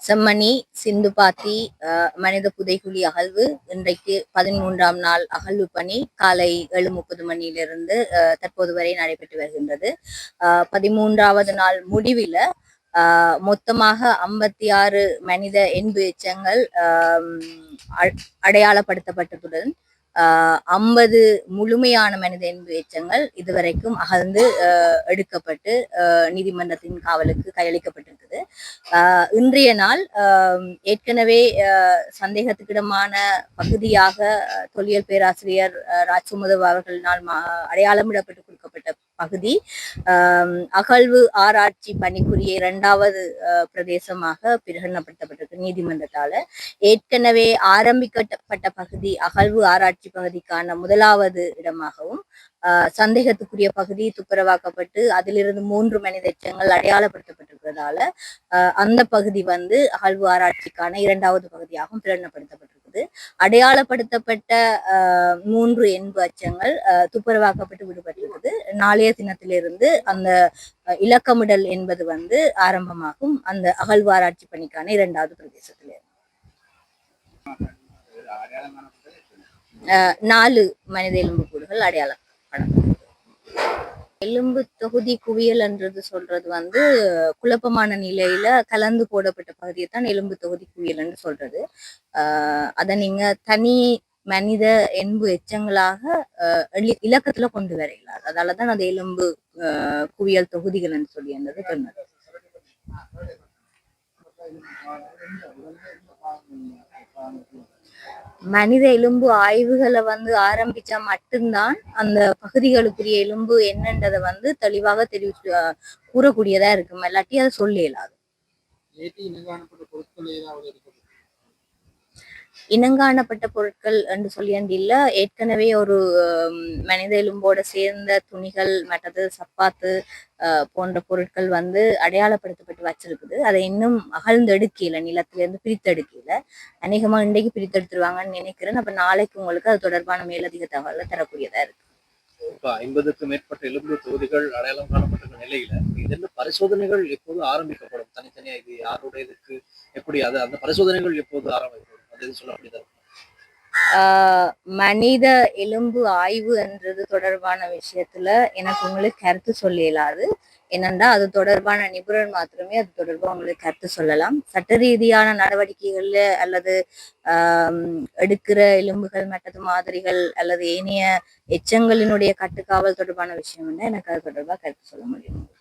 செம்மணி, சிந்துபாத்தி மனித புதைகுழி அகழ்வு இன்றைக்கு 13ஆம் நாள் அகழ்வு பணி காலை 7:30 மணியிலிருந்து தற்போது வரை நடைபெற்று வருகின்றது. 13வது நாள் முடிவில் மொத்தமாக 56 மனித என்பு எச்சங்கள் அடையாளப்படுத்தப்பட்டதுடன் 50 முழுமையான மனித என்பு எச்சங்கள் இதுவரைக்கும் அகழ்ந்து எடுக்கப்பட்டு நீதிமன்றத்தின் காவலுக்கு கையளிக்கப்பட்டிருக்குது. இன்றைய நாள் ஏற்கனவே சந்தேகத்துக்கிடமான பகுதியாக தொல்லியல் பேராசிரியர் ராஜ்சுமதவ் அவர்களினால் அடையாளமிடப்பட்டு கொடுக்கப்பட்ட பகுதி அகழ்வு ஆராய்ச்சி பணிக்குரிய 2வது பிரதேசமாக பிரகடனப்படுத்தப்பட்டிருக்கு நீதிமன்றத்தால. ஏற்கனவே ஆரம்பிக்கப்பட்ட பகுதி அகழ்வு ஆராய்ச்சி பகுதிக்கான 1வது இடமாகவும் சந்தேகத்துக்குரிய பகுதி துப்புரவாக்கப்பட்டு அதிலிருந்து 3 மனித எச்சங்கள் அடையாளப்படுத்தப்பட்டிருக்கிறதால அந்த பகுதி அகழ்வு ஆராய்ச்சிக்கான 2வது பகுதியாகவும் பிரகடனப்படுத்தப்பட்டிருக்குது. அடையாளப்படுத்தப்பட்ட 3 என்பு எச்சங்கள் துப்புரவாக்கப்பட்டு விடுபட்டிருக்குது. நாளைய தினத்திலிருந்து அந்த இலக்கமிடல் என்பது ஆரம்பமாகும் அந்த அகழ்வு ஆராய்ச்சி பணிக்கான 2வது பிரதேசத்திலிருந்து. 4 மனித எலும்புக்கூடுகள் அடையாளம். எலும்பு தொகுதி குவியல் என்றது சொல்றது குழப்பமான நிலையில கலந்து போடப்பட்ட பகுதியை தான் எலும்பு தொகுதி குவியல் என்று சொல்றது. அதை நீங்க தனி மனித என்பு எச்சங்களாக இலக்கத்துல கொண்டு வரையில அதாலதான் அது எலும்பு குவியல் தொகுதிகள் என்று சொல்லி என்றது சொன்னது. மனித எலும்பு ஆய்வுகளை ஆரம்பிச்சா மட்டும்தான் அந்த பகுதிகளுக்குரிய எலும்பு என்னன்றதை தெளிவாக கூறக்கூடியதா இருக்கும். இல்லாட்டி அதை சொல்ல இயலாது. இனங்காணப்பட்ட பொருட்கள் என்று சொல்லியண்டில்ல ஏற்கனவே ஒரு மனித எலும்போட சேர்ந்த துணிகள் மற்றது சப்பாத்து போன்ற பொருட்கள் அடையாளப்படுத்தப்பட்டு வச்சிருக்குது. அதை இன்னும் அகழ்ந்தெடுக்கல, நிலத்திலிருந்து பிரித்தெடுக்கல. அநேகமா இன்றைக்கு பிரித்தெடுத்துருவாங்கன்னு நினைக்கிறேன். அப்ப நாளைக்கு உங்களுக்கு அது தொடர்பான மேலதிக தகவலை தரக்கூடியதா இருக்கு. 50க்கும் மேற்பட்ட எலும்பு தொகுதிகள் அடையாளம் காணப்பட்ட நிலையில இதெல்லாம் பரிசோதனைகள் எப்போது ஆரம்பிக்கப்படும்? தனித்தனியா இது யாருடைய இதுக்கு எப்படி அந்த பரிசோதனைகள் எப்போது ஆரம்பிக்கப்படும்? அது சொல்லக்கூடியதா? மனித எலும்பு ஆய்வு என்றது தொடர்பான விஷயத்துல எனக்கு உங்களுக்கு கருத்து சொல்ல இயலாது. என்னண்டா அது தொடர்பான நிபுணர் மாத்திரமே அது தொடர்பாக உங்களுக்கு கருத்து சொல்லலாம். சட்ட ரீதியான நடவடிக்கைகள்ல அல்லது எடுக்கிற எலும்புகள் மற்றது மாதிரிகள் அல்லது ஏனைய எச்சங்களினுடைய கட்டுக்காவல் தொடர்பான விஷயம் எனக்கு அது தொடர்பாக கருத்து சொல்ல முடியும்.